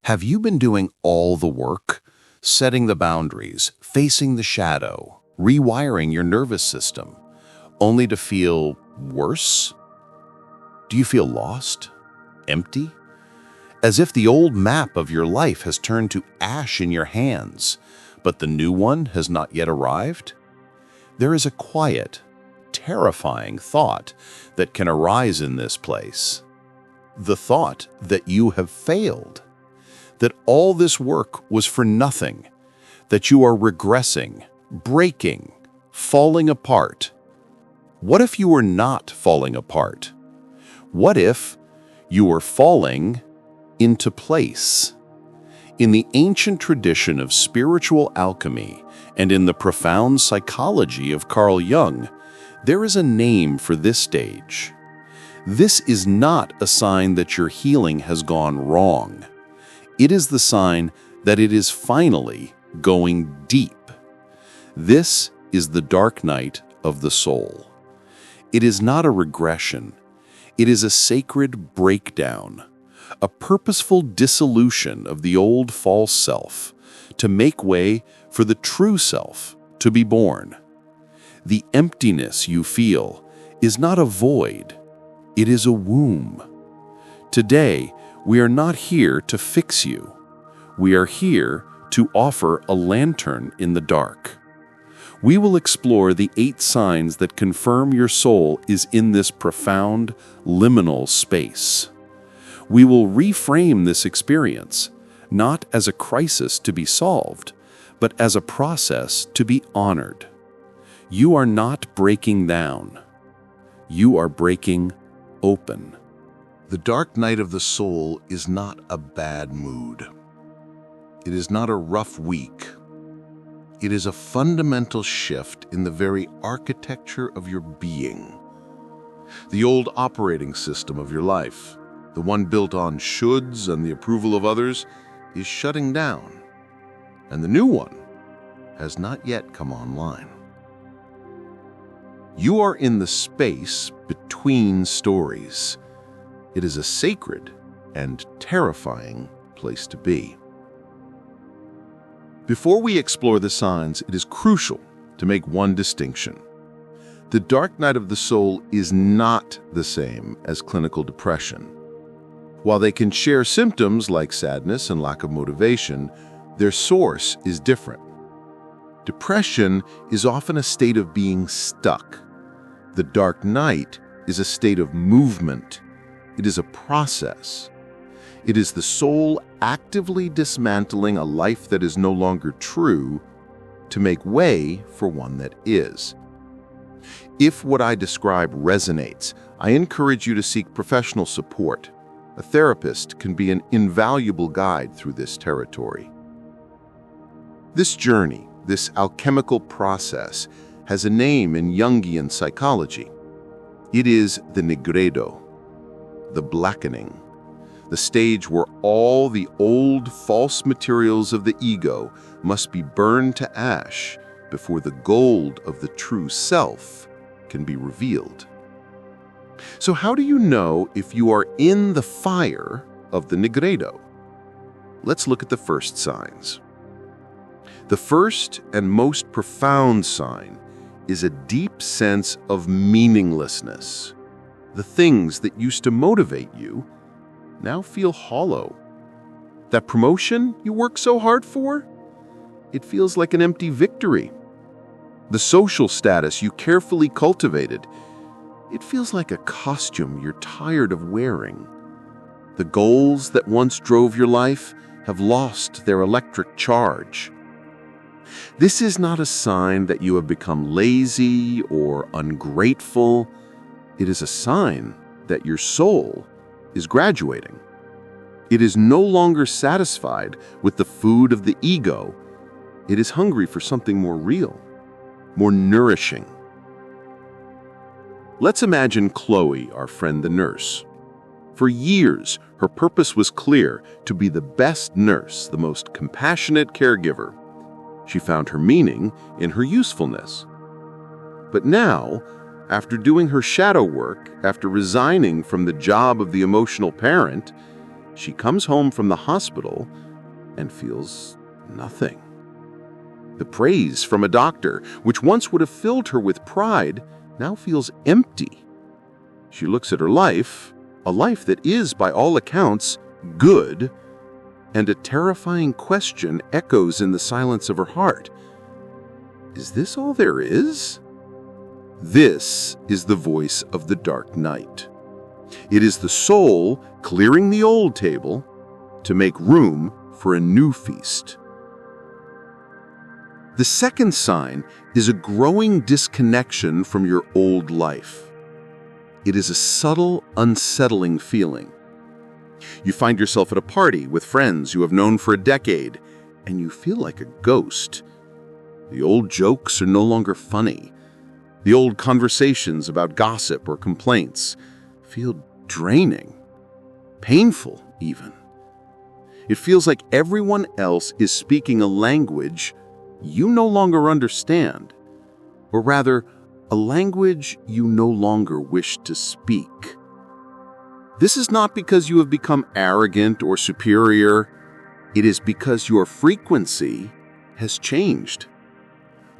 Have you been doing all the work, setting the boundaries, facing the shadow, rewiring your nervous system, only to feel worse? Do you feel lost? Empty? As if the old map of your life has turned to ash in your hands, but the new one has not yet arrived? There is a quiet, terrifying thought that can arise in this place. The thought that you have failed, that all this work was for nothing, that you are regressing, breaking, falling apart. What if you were not falling apart? What if you were falling into place? In the ancient tradition of spiritual alchemy and in the profound psychology of Carl Jung, there is a name for this stage. This is not a sign that your healing has gone wrong. It is the sign that it is finally going deep. This is the dark night of the soul. It is not a regression. It is a sacred breakdown, a purposeful dissolution of the old false self to make way for the true self to be born. The emptiness you feel is not a void. It is a womb. Today, we are not here to fix you. We are here to offer a lantern in the dark. We will explore the 8 signs that confirm your soul is in this profound, liminal space. We will reframe this experience, not as a crisis to be solved, but as a process to be honored. You are not breaking down. You are breaking open. The dark night of the soul is not a bad mood. It is not a rough week. It is a fundamental shift in the very architecture of your being. The old operating system of your life, the one built on shoulds and the approval of others, is shutting down, and the new one has not yet come online. You are in the space between stories. It is a sacred and terrifying place to be. Before we explore the signs, it is crucial to make one distinction. The dark night of the soul is not the same as clinical depression. While they can share symptoms like sadness and lack of motivation, their source is different. Depression is often a state of being stuck. The dark night is a state of movement. It is a process. It is the soul actively dismantling a life that is no longer true to make way for one that is. If what I describe resonates, I encourage you to seek professional support. A therapist can be an invaluable guide through this territory. This journey, this alchemical process, has a name in Jungian psychology. It is the nigredo, the blackening, the stage where all the old false materials of the ego must be burned to ash before the gold of the true self can be revealed. So how do you know if you are in the fire of the nigredo? Let's look at the first signs. The first and most profound sign is a deep sense of meaninglessness. The things that used to motivate you now feel hollow. That promotion you worked so hard for? It feels like an empty victory. The social status you carefully cultivated, it feels like a costume you're tired of wearing. The goals that once drove your life have lost their electric charge. This is not a sign that you have become lazy or ungrateful. It is a sign that your soul is graduating. It is no longer satisfied with the food of the ego. It is hungry for something more real, more nourishing. Let's imagine Chloe, our friend the nurse. For years, her purpose was clear: to be the best nurse, the most compassionate caregiver. She found her meaning in her usefulness. But now, after doing her shadow work, after resigning from the job of the emotional parent, She comes home from the hospital and feels nothing. The praise from a doctor, which once would have filled her with pride, now feels empty. She looks at her life, a life that is, by all accounts, good, and a terrifying question echoes in the silence of her heart. Is this all there is? This is the voice of the dark night. It is the soul clearing the old table to make room for a new feast. The second sign is a growing disconnection from your old life. It is a subtle, unsettling feeling. You find yourself at a party with friends you have known for a decade, and you feel like a ghost. The old jokes are no longer funny. The old conversations about gossip or complaints feel draining, painful even. It feels like everyone else is speaking a language you no longer understand, or rather, a language you no longer wish to speak. This is not because you have become arrogant or superior. It is because your frequency has changed.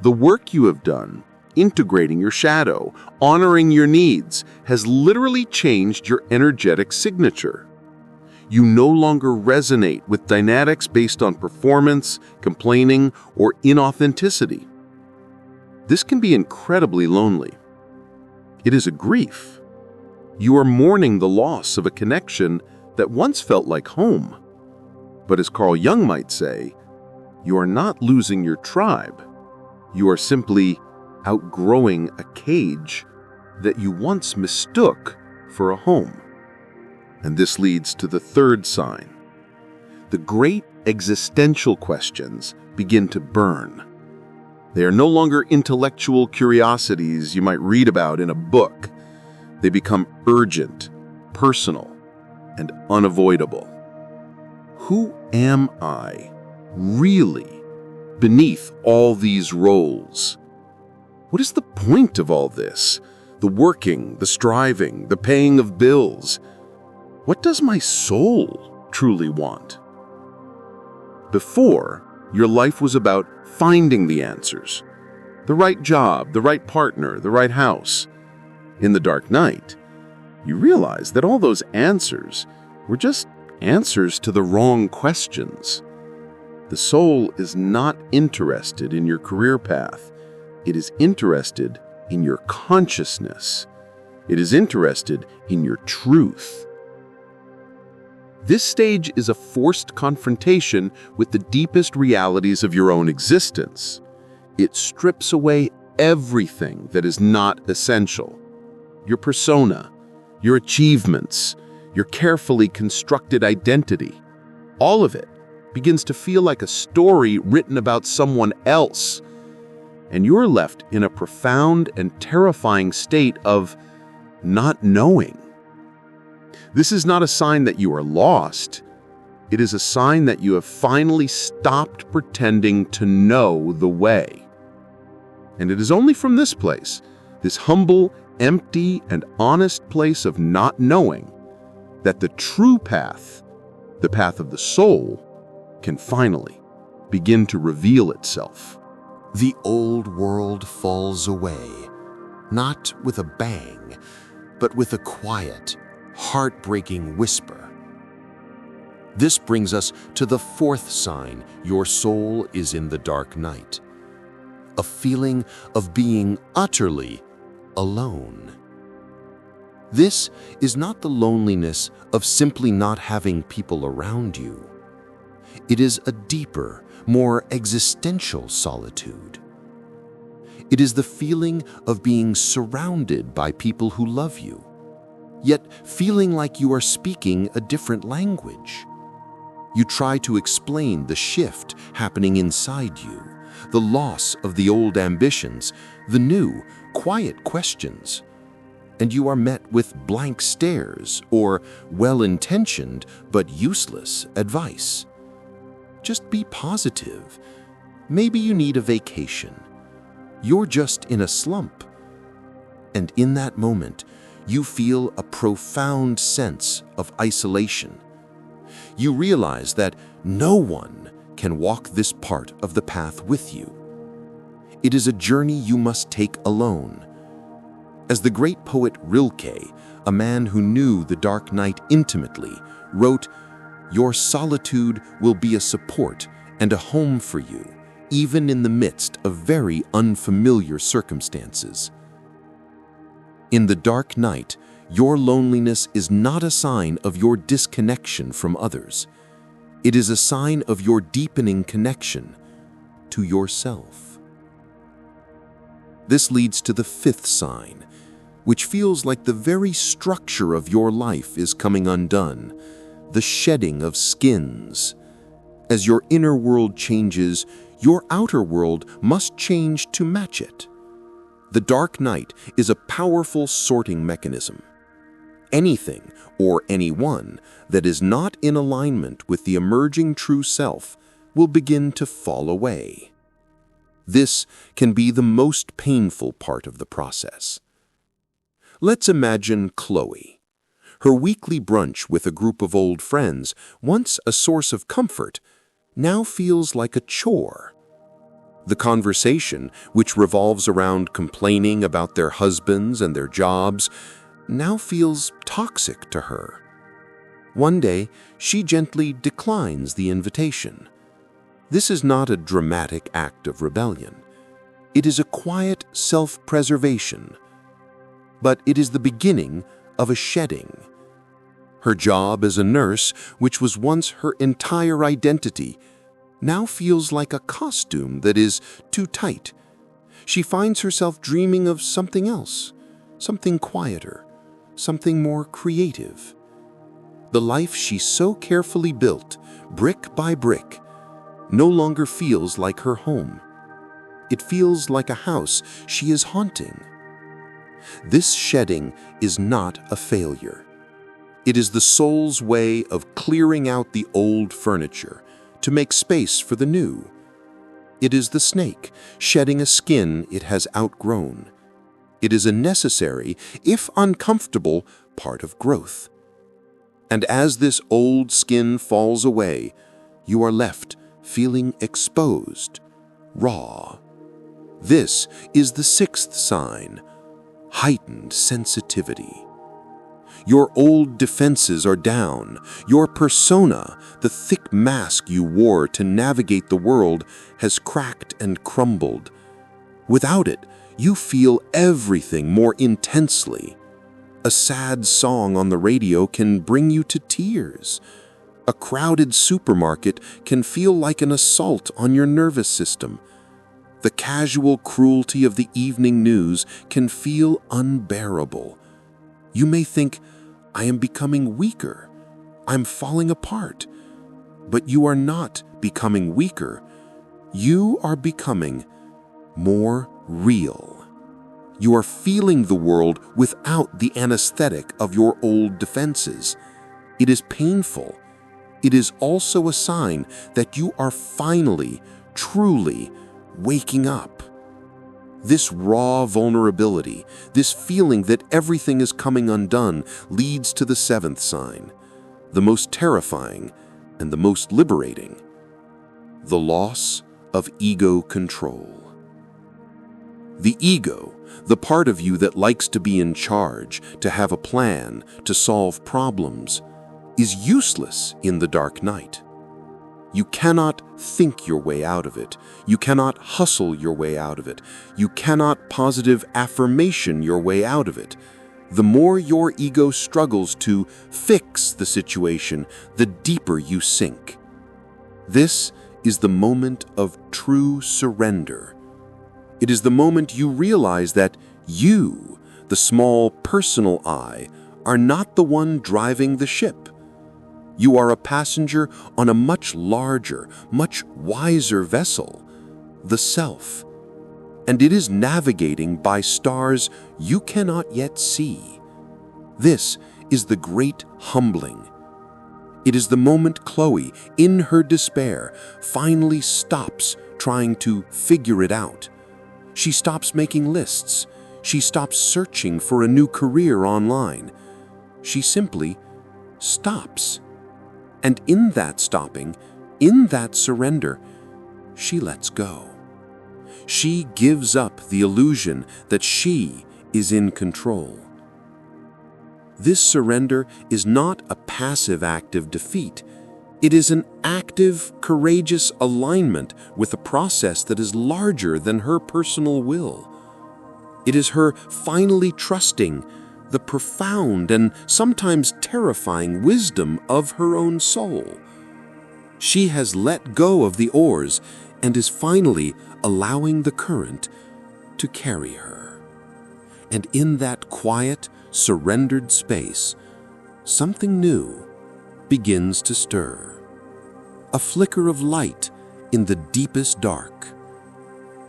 The work you have done, integrating your shadow, honoring your needs, has literally changed your energetic signature. You no longer resonate with dynamics based on performance, complaining, or inauthenticity. This can be incredibly lonely. It is a grief. You are mourning the loss of a connection that once felt like home. But as Carl Jung might say, you are not losing your tribe. You are simply outgrowing a cage that you once mistook for a home. And this leads to the third sign. The great existential questions begin to burn. They are no longer intellectual curiosities you might read about in a book. They become urgent, personal, and unavoidable. Who am I, really, beneath all these roles? What is the point of all this? The working, the striving, the paying of bills. What does my soul truly want? Before, your life was about finding the answers. The right job, the right partner, the right house. In the dark night, you realize that all those answers were just answers to the wrong questions. The soul is not interested in your career path. It is interested in your consciousness. It is interested in your truth. This stage is a forced confrontation with the deepest realities of your own existence. It strips away everything that is not essential. Your persona, your achievements, your carefully constructed identity. All of it begins to feel like a story written about someone else. And you're left in a profound and terrifying state of not knowing. This is not a sign that you are lost. It is a sign that you have finally stopped pretending to know the way. And it is only from this place, this humble, empty, and honest place of not knowing, that the true path, the path of the soul, can finally begin to reveal itself. The old world falls away, not with a bang, but with a quiet, heartbreaking whisper. This brings us to the fourth sign your soul is in the dark night. A feeling of being utterly alone. This is not the loneliness of simply not having people around you. It is a deeper, more existential solitude. It is the feeling of being surrounded by people who love you, yet feeling like you are speaking a different language. You try to explain the shift happening inside you, the loss of the old ambitions, the new, quiet questions, and you are met with blank stares or well-intentioned but useless advice. Just be positive. Maybe you need a vacation. You're just in a slump. And in that moment, you feel a profound sense of isolation. You realize that no one can walk this part of the path with you. It is a journey you must take alone. As the great poet Rilke, a man who knew the dark night intimately, wrote, "Your solitude will be a support and a home for you, even in the midst of very unfamiliar circumstances." In the dark night, your loneliness is not a sign of your disconnection from others. It is a sign of your deepening connection to yourself. This leads to the fifth sign, which feels like the very structure of your life is coming undone, the shedding of skins. As your inner world changes, your outer world must change to match it. The dark night is a powerful sorting mechanism. Anything or anyone that is not in alignment with the emerging true self will begin to fall away. This can be the most painful part of the process. Let's imagine Chloe. Her weekly brunch with a group of old friends, once a source of comfort, now feels like a chore. The conversation, which revolves around complaining about their husbands and their jobs, now feels toxic to her. One day, she gently declines the invitation. This is not a dramatic act of rebellion. It is a quiet self-preservation. But it is the beginning of a shedding. Her job as a nurse, which was once her entire identity, now feels like a costume that is too tight. She finds herself dreaming of something else, something quieter, something more creative. The life she so carefully built, brick by brick, no longer feels like her home. It feels like a house she is haunting. This shedding is not a failure. It is the soul's way of clearing out the old furniture to make space for the new. It is the snake shedding a skin it has outgrown. It is a necessary, if uncomfortable, part of growth. And as this old skin falls away, you are left feeling exposed, raw. This is the sixth sign, heightened sensitivity. Your old defenses are down. Your persona, the thick mask you wore to navigate the world, has cracked and crumbled. Without it, you feel everything more intensely. A sad song on the radio can bring you to tears. A crowded supermarket can feel like an assault on your nervous system. The casual cruelty of the evening news can feel unbearable. You may think, I am becoming weaker. I'm falling apart. But you are not becoming weaker. You are becoming more real. You are feeling the world without the anesthetic of your old defenses. It is painful. It is also a sign that you are finally, truly waking up. This raw vulnerability, this feeling that everything is coming undone, leads to the seventh sign, the most terrifying and the most liberating, the loss of ego control. The ego, the part of you that likes to be in charge, to have a plan, to solve problems, is useless in the dark night. You cannot think your way out of it. You cannot hustle your way out of it. You cannot positive affirmation your way out of it. The more your ego struggles to fix the situation, the deeper you sink. This is the moment of true surrender. It is the moment you realize that you, the small personal I, are not the one driving the ship. You are a passenger on a much larger, much wiser vessel, the self, and it is navigating by stars you cannot yet see. This is the great humbling. It is the moment Chloe, in her despair, finally stops trying to figure it out. She stops making lists. She stops searching for a new career online. She simply stops. And in that stopping, in that surrender, she lets go. She gives up the illusion that she is in control. This surrender is not a passive act of defeat. It is an active, courageous alignment with a process that is larger than her personal will. It is her finally trusting the profound and sometimes terrifying wisdom of her own soul. She has let go of the oars and is finally allowing the current to carry her. And in that quiet, surrendered space, something new begins to stir. A flicker of light in the deepest dark.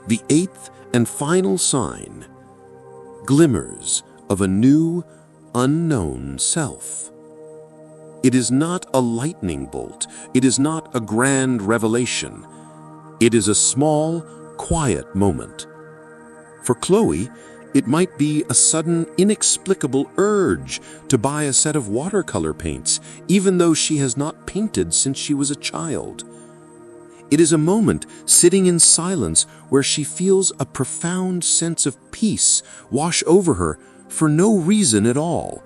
The eighth and final sign, glimmers of a new, unknown self. It is not a lightning bolt. It is not a grand revelation. It is a small, quiet moment. For Chloe, it might be a sudden, inexplicable urge to buy a set of watercolor paints, even though she has not painted since she was a child. It is a moment sitting in silence where she feels a profound sense of peace wash over her for no reason at all.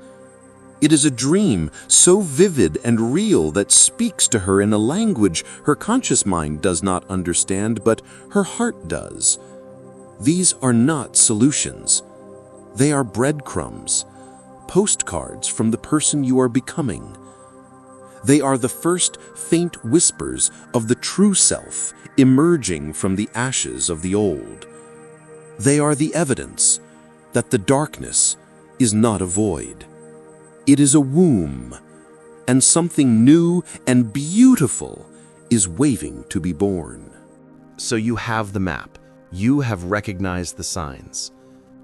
It is a dream so vivid and real that speaks to her in a language her conscious mind does not understand, but her heart does. These are not solutions. They are breadcrumbs, postcards from the person you are becoming. They are the first faint whispers of the true self emerging from the ashes of the old. They are the evidence that the darkness is not a void. It is a womb, and something new and beautiful is waiting to be born. So you have the map. You have recognized the signs.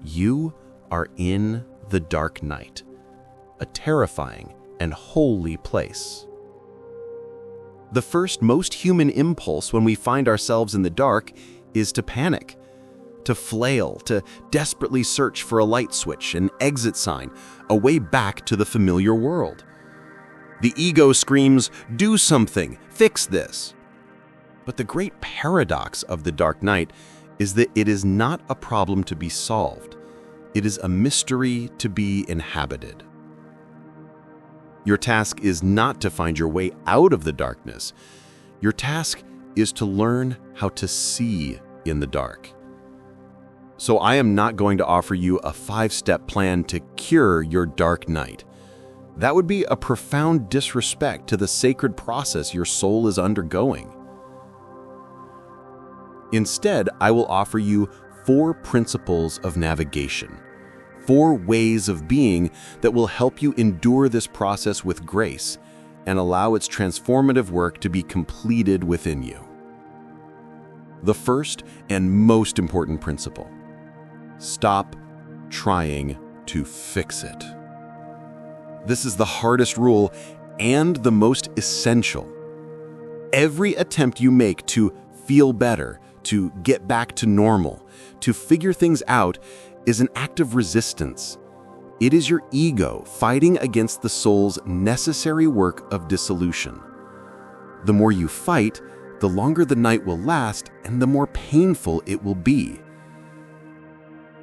You are in the dark night, a terrifying and holy place. The first most human impulse when we find ourselves in the dark is to panic, to flail, to desperately search for a light switch, an exit sign, a way back to the familiar world. The ego screams, "Do something, fix this." But the great paradox of the dark night is that it is not a problem to be solved. It is a mystery to be inhabited. Your task is not to find your way out of the darkness. Your task is to learn how to see in the dark. So I am not going to offer you a 5-step plan to cure your dark night. That would be a profound disrespect to the sacred process your soul is undergoing. Instead, I will offer you 4 principles of navigation, 4 ways of being that will help you endure this process with grace and allow its transformative work to be completed within you. The first and most important principle: stop trying to fix it. This is the hardest rule and the most essential. Every attempt you make to feel better, to get back to normal, to figure things out, is an act of resistance. It is your ego fighting against the soul's necessary work of dissolution. The more you fight, the longer the night will last and the more painful it will be.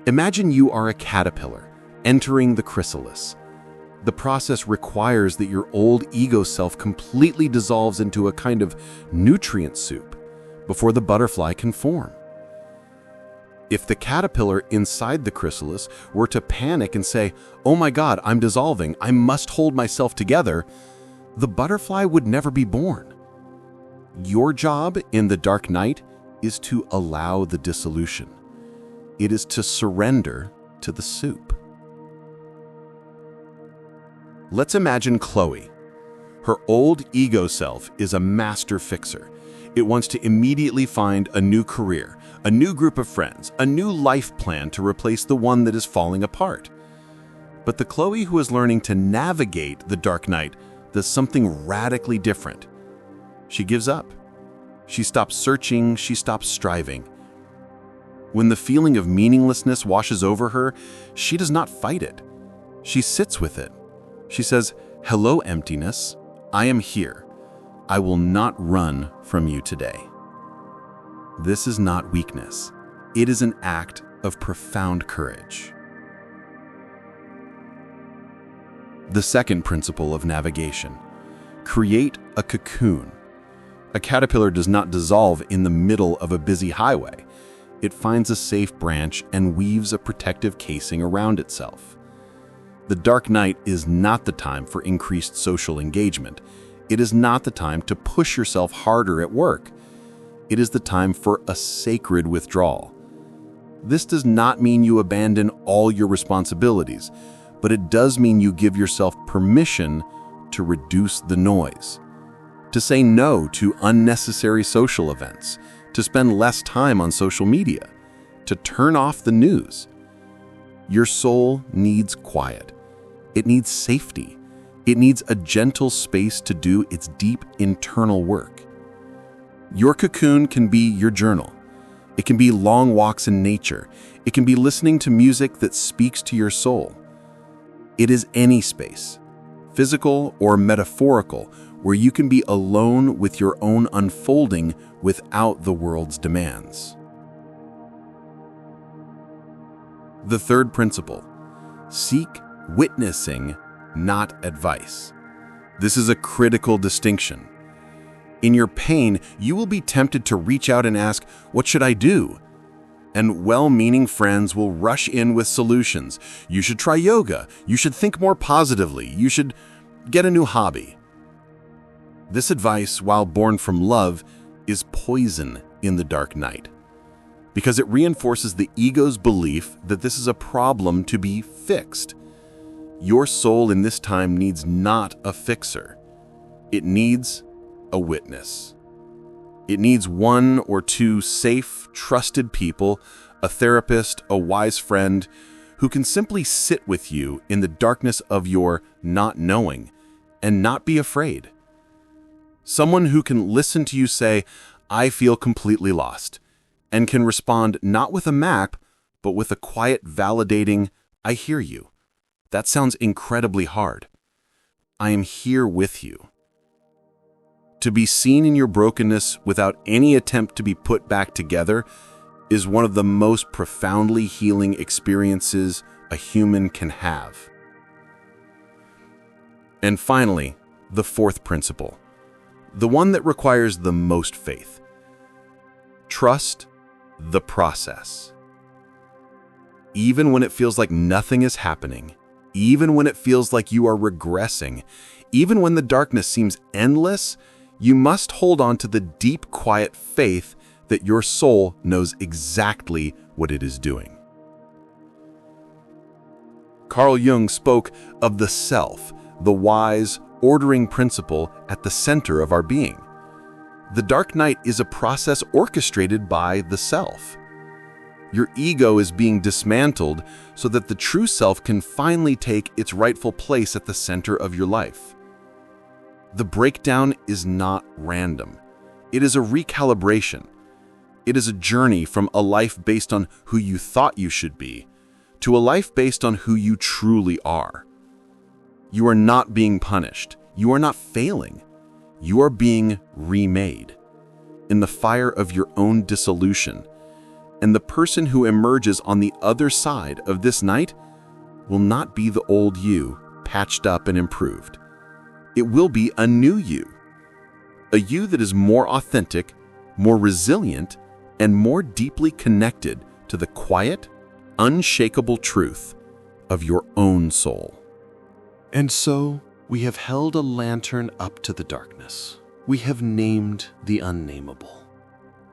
Imagine you are a caterpillar entering the chrysalis. The process requires that your old ego self completely dissolves into a kind of nutrient soup before the butterfly can form. If the caterpillar inside the chrysalis were to panic and say, "Oh my God, I'm dissolving, I must hold myself together," the butterfly would never be born. Your job in the dark night is to allow the dissolution. It is to surrender to the soup. Let's imagine Chloe. Her old ego self is a master fixer. It wants to immediately find a new career, a new group of friends, a new life plan to replace the one that is falling apart. But the Chloe who is learning to navigate the dark night does something radically different. She gives up. She stops searching, she stops striving. When the feeling of meaninglessness washes over her, she does not fight it. She sits with it. She says, "Hello, emptiness. I am here. I will not run from you today. This is not weakness. It is an act of profound courage. The second principle of navigation: create a cocoon. A caterpillar does not dissolve in the middle of a busy highway. It finds a safe branch and weaves a protective casing around itself. The dark night is not the time for increased social engagement. It is not the time to push yourself harder at work. It is the time for a sacred withdrawal. This does not mean you abandon all your responsibilities, but it does mean you give yourself permission to reduce the noise, to say no to unnecessary social events, to spend less time on social media, to turn off the news. Your soul needs quiet. It needs safety. It needs a gentle space to do its deep internal work. Your cocoon can be your journal. It can be long walks in nature. It can be listening to music that speaks to your soul. It is any space, physical or metaphorical, where you can be alone with your own unfolding without the world's demands. The third principle: seek witnessing, not advice. This is a critical distinction. In your pain, you will be tempted to reach out and ask, "What should I do?" And well-meaning friends will rush in with solutions. You should try yoga. You should think more positively. You should get a new hobby. This advice, while born from love, is poison in the dark night, because it reinforces the ego's belief that this is a problem to be fixed. Your soul in this time needs not a fixer. It needs a witness. It needs one or two safe, trusted people, a therapist, a wise friend, who can simply sit with you in the darkness of your not knowing and not be afraid. Someone who can listen to you say, "I feel completely lost," and can respond not with a map, but with a quiet, validating, "I hear you. That sounds incredibly hard. I am here with you." To be seen in your brokenness without any attempt to be put back together is one of the most profoundly healing experiences a human can have. And finally, the fourth principle, the one that requires the most faith: trust the process. Even when it feels like nothing is happening, even when it feels like you are regressing, even when the darkness seems endless, you must hold on to the deep, quiet faith that your soul knows exactly what it is doing. Carl Jung spoke of the self, the wise, ordering principle at the center of our being. The dark night is a process orchestrated by the self. Your ego is being dismantled so that the true self can finally take its rightful place at the center of your life. The breakdown is not random. It is a recalibration. It is a journey from a life based on who you thought you should be to a life based on who you truly are. You are not being punished. You are not failing. You are being remade in the fire of your own dissolution. And the person who emerges on the other side of this night will not be the old you, patched up and improved. It will be a new you, a you that is more authentic, more resilient, and more deeply connected to the quiet, unshakable truth of your own soul. And so, we have held a lantern up to the darkness. We have named the unnameable,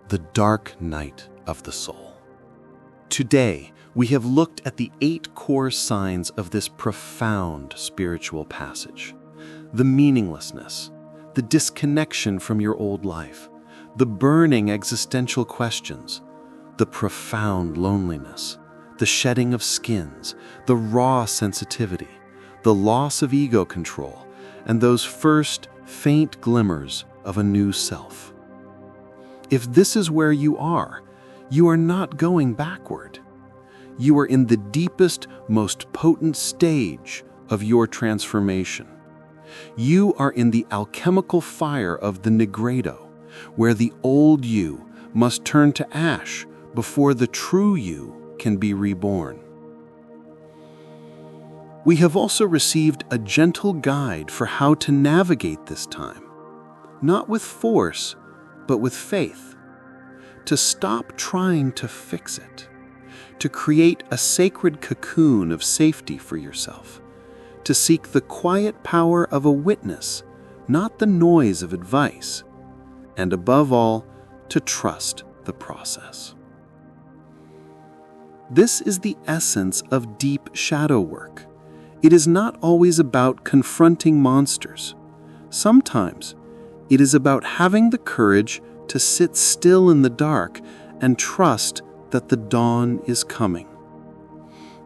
the dark night of the soul. Today, we have looked at the 8 core signs of this profound spiritual passage: the meaninglessness, the disconnection from your old life, the burning existential questions, the profound loneliness, the shedding of skins, the raw sensitivity, the loss of ego control, and those first faint glimmers of a new self. If this is where you are not going backward. You are in the deepest, most potent stage of your transformation. You are in the alchemical fire of the nigredo, where the old you must turn to ash before the true you can be reborn. We have also received a gentle guide for how to navigate this time, not with force, but with faith, to stop trying to fix it, to create a sacred cocoon of safety for yourself, to seek the quiet power of a witness, not the noise of advice, and above all, to trust the process. This is the essence of deep shadow work. It is not always about confronting monsters. Sometimes it is about having the courage to sit still in the dark and trust that the dawn is coming.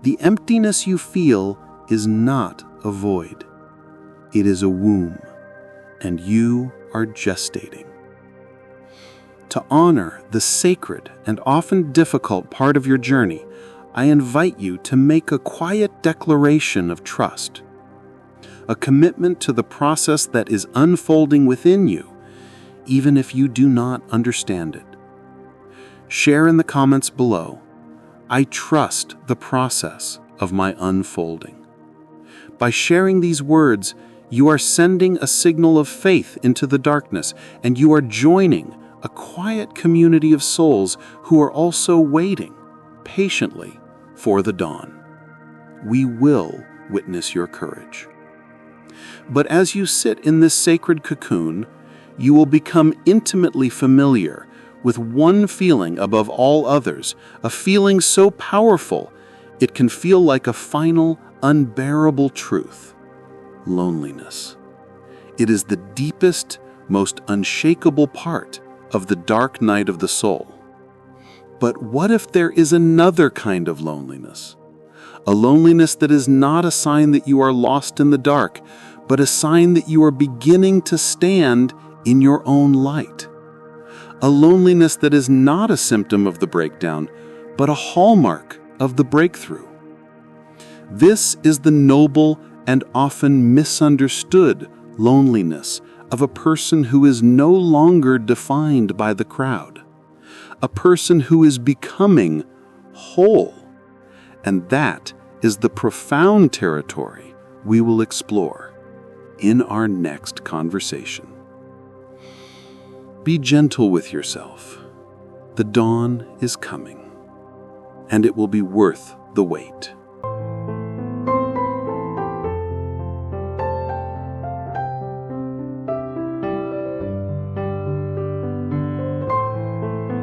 The emptiness you feel is not a void. It is a womb, and you are gestating. To honor the sacred and often difficult part of your journey, I invite you to make a quiet declaration of trust, a commitment to the process that is unfolding within you, even if you do not understand it. Share in the comments below, "I trust the process of my unfolding." By sharing these words, you are sending a signal of faith into the darkness, and you are joining a quiet community of souls who are also waiting patiently for the dawn. We will witness your courage. But as you sit in this sacred cocoon, you will become intimately familiar with one feeling above all others, a feeling so powerful it can feel like a final, unbearable truth: loneliness. It is the deepest, most unshakable part of the dark night of the soul. But what if there is another kind of loneliness? A loneliness that is not a sign that you are lost in the dark, but a sign that you are beginning to stand in your own light. A loneliness that is not a symptom of the breakdown, but a hallmark of the breakthrough. This is the noble and often misunderstood loneliness of a person who is no longer defined by the crowd, a person who is becoming whole. And that is the profound territory we will explore in our next conversation. Be gentle with yourself. The dawn is coming, and it will be worth the wait.